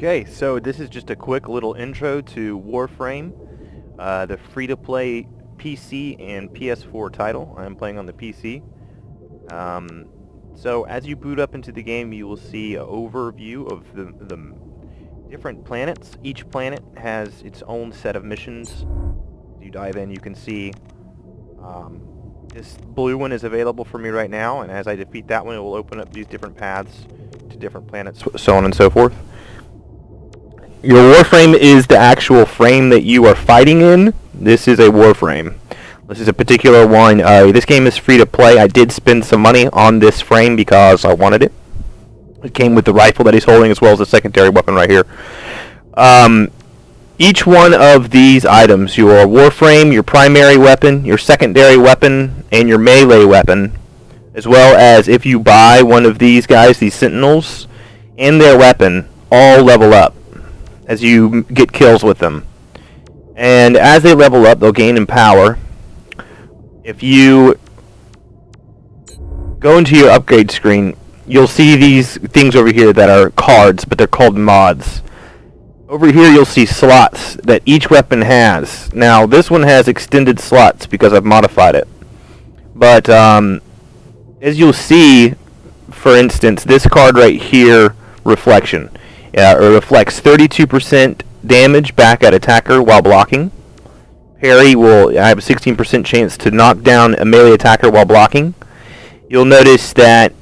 Okay, so this is just a quick little intro to Warframe, the free-to-play PC and PS4 title. I'm playing on the PC. So as you boot up into the game, you will see an overview of the different planets. Each planet has its own set of missions. As you dive in, you can see this blue one is available for me right now, and as I defeat that one, it will open up these different paths to different planets, so on and so forth. Your Warframe is the actual frame that you are fighting in. This is a Warframe. This is a particular one. This game is free to play. I did spend some money on this frame because I wanted it. It came with the rifle that he's holding as well as a secondary weapon right here. Each one of these items, your Warframe, your primary weapon, your secondary weapon, and your melee weapon, as well as if you buy one of these guys, these Sentinels, and their weapon, all level up as you get kills with them. And as they level up, they'll gain in power. If you go into your upgrade screen, you'll see these things over here that are cards, but they're called mods. Over here you'll see slots that each weapon has. Now this one has extended slots because I've modified it. But as you'll see, for instance, this card right here, Reflection. It reflects 32% damage back at attacker while blocking. Parry will have a 16% chance to knock down a melee attacker while blocking. You'll notice that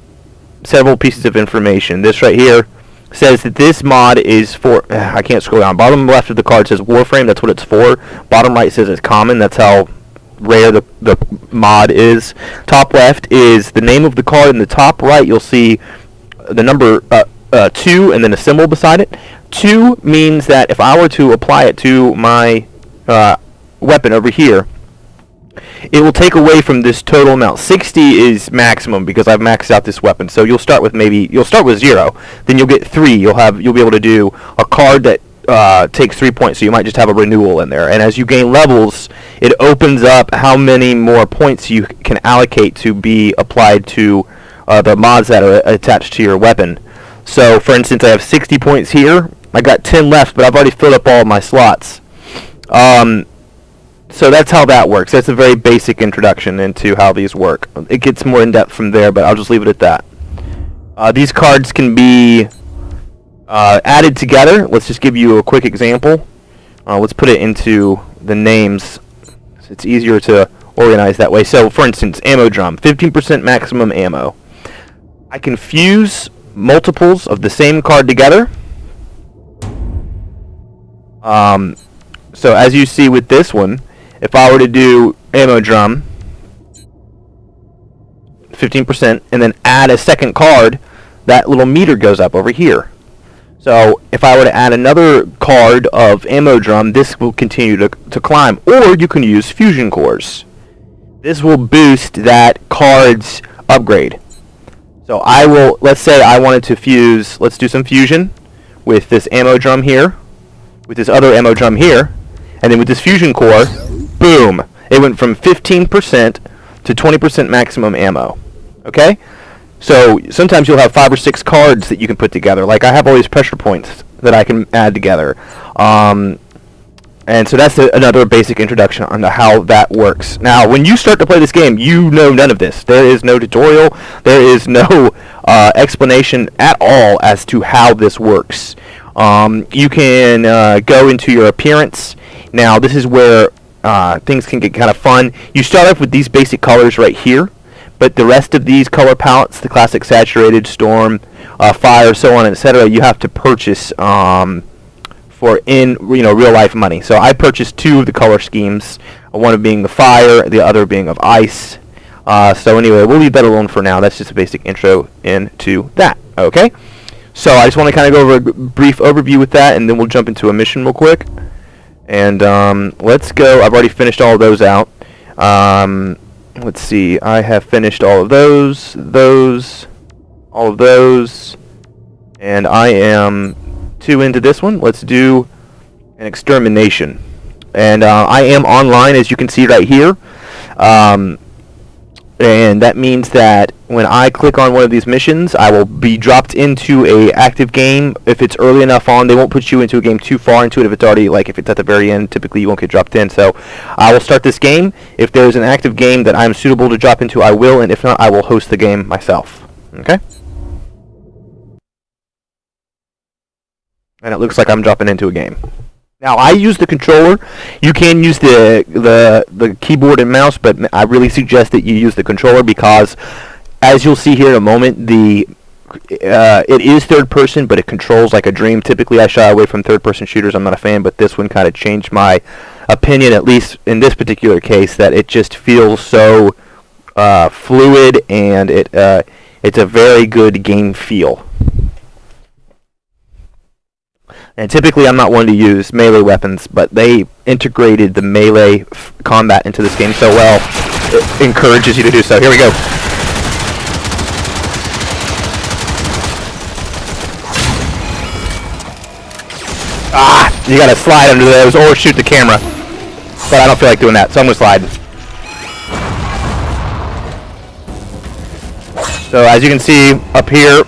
several pieces of information. This right here says that this mod is for... I can't scroll down. Bottom left of the card says Warframe. That's what it's for. Bottom right says it's common. That's how rare the mod is. Top left is the name of the card. In the top right, you'll see the number 2 and then a symbol beside it. 2 means that if I were to apply it to my weapon over here, it will take away from this total amount. 60 is maximum because I've maxed out this weapon. So you'll start with 0, then you'll get 3. You'll be able to do a card that takes 3 points, so you might just have a renewal in there. And as you gain levels, it opens up how many more points you can allocate to be applied to the mods that are attached to your weapon. So, for instance, I have 60 points here. I got 10 left, but I've already filled up all of my slots. So that's how that works. That's a very basic introduction into how these work. It gets more in-depth from there, but I'll just leave it at that. These cards can be added together. Let's just give you a quick example. Let's put it into the names. It's easier to organize that way. So, for instance, ammo drum, 15% maximum ammo. I can fuse multiples of the same card together. So as you see with this one, if I were to do ammo drum 15% and then add a second card, that little meter goes up over here. So if I were to add another card of ammo drum, this will continue to climb. Or you can use fusion cores. This will boost that card's upgrade. So let's say I wanted to fuse, let's do some fusion with this ammo drum here, with this other ammo drum here, and then with this fusion core, boom, it went from 15% to 20% maximum ammo. Okay? So sometimes you'll have 5 or 6 cards that you can put together. Like I have all these pressure points that I can add together. And so that's another basic introduction on how that works. Now, when you start to play this game, you know none of this. There is no tutorial. There is no explanation at all as to how this works. You can go into your appearance. Now, this is where things can get kind of fun. You start off with these basic colors right here, but the rest of these color palettes, the classic saturated, storm, fire, so on, etc., you have to purchase for real life money. So I purchased 2 of the color schemes, one of being the fire, the other being of ice. So anyway, we'll leave that alone for now. That's just a basic intro into that. Okay. So I just want to kind of go over a brief overview with that, and then we'll jump into a mission real quick. And let's go. I've already finished all of those out. Let's see. I have finished all of those, all of those, and I am 2 into this one. Let's do an extermination. And I am online, as you can see right here. and that means that when I click on one of these missions, I will be dropped into a active game. If it's early enough on, they won't put you into a game too far into it. If it's already, like, if it's at the very end, typically you won't get dropped in. So I will start this game. If there's an active game that I'm suitable to drop into, I will, and if not, I will host the game myself. Okay? And it looks like I'm dropping into a game. Now, I use the controller. You can use the keyboard and mouse, but I really suggest that you use the controller because, as you'll see here in a moment, it is third person, but it controls like a dream. Typically, I shy away from third-person shooters. I'm not a fan, but this one kind of changed my opinion, at least in this particular case, that it just feels so fluid, and it's a very good game feel. And typically I'm not one to use melee weapons, but they integrated the melee combat into this game so well, it encourages you to do so. Here we go. You gotta slide under those or shoot the camera. But I don't feel like doing that, so I'm gonna slide. So as you can see up here,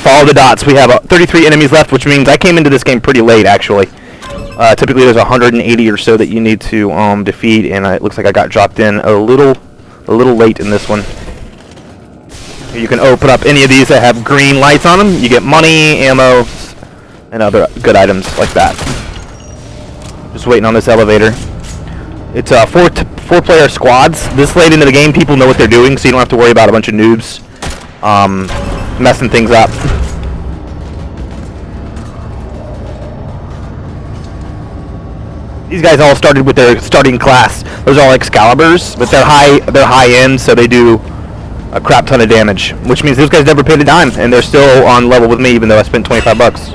follow the dots. We have 33 enemies left, which means I came into this game pretty late, actually. Typically, there's 180 or so that you need to defeat, and it looks like I got dropped in a little late in this one. You can open up any of these that have green lights on them. You get money, ammo, and other good items like that. Just waiting on this elevator. It's four-player squads. This late into the game, people know what they're doing, so you don't have to worry about a bunch of noobs messing things up. These guys all started with their starting class. Those are all Excaliburs, but they're high end, so they do a crap ton of damage. Which means those guys never paid a dime, and they're still on level with me, even though I spent 25 bucks.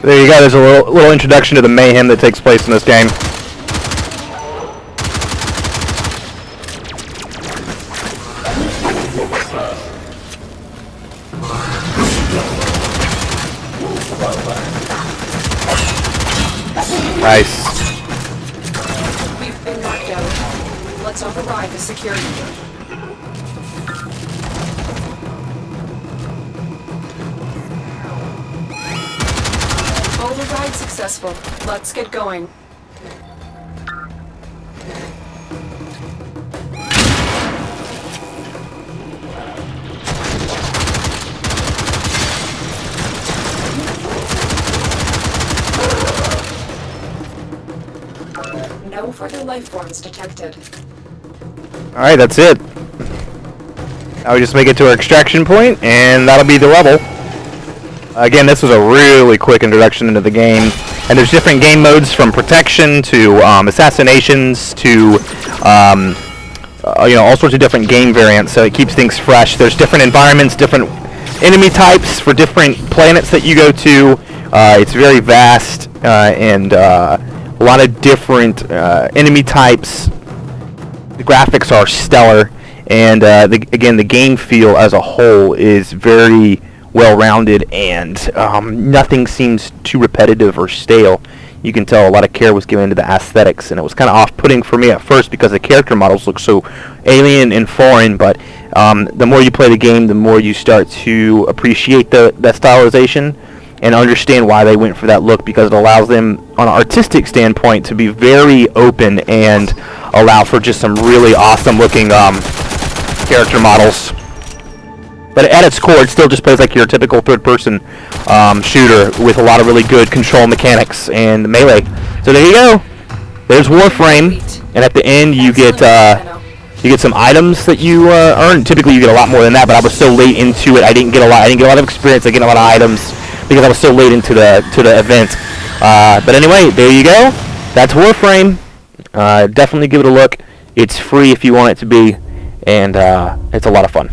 There you go, there's a little introduction to the mayhem that takes place in this game. Nice. We've been knocked out. Let's override the security. Override successful. Let's get going. No further life forms detected. Alright, that's it. Now we just make it to our extraction point, and that'll be the level. Again, this was a really quick introduction into the game, and there's different game modes from protection to assassinations to all sorts of different game variants, so it keeps things fresh. There's different environments, different enemy types for different planets that you go to. It's very vast, and a lot of different enemy types. The graphics are stellar, and again, the game feel as a whole is very well-rounded, and nothing seems too repetitive or stale. You can tell a lot of care was given to the aesthetics, and it was kind of off-putting for me at first because the character models look so alien and foreign, but the more you play the game, the more you start to appreciate that stylization and understand why they went for that look, because it allows them, on an artistic standpoint, to be very open and allow for just some really awesome looking character models. But at its core, it still just plays like your typical third-person shooter with a lot of really good control mechanics and melee. So there you go. There's Warframe, and at the end you get some items that you earn. Typically, you get a lot more than that, but I was so late into it, I didn't get a lot of experience. I get a lot of items because I was so late into the event. But anyway, there you go. That's Warframe. Definitely give it a look. It's free if you want it to be, and it's a lot of fun.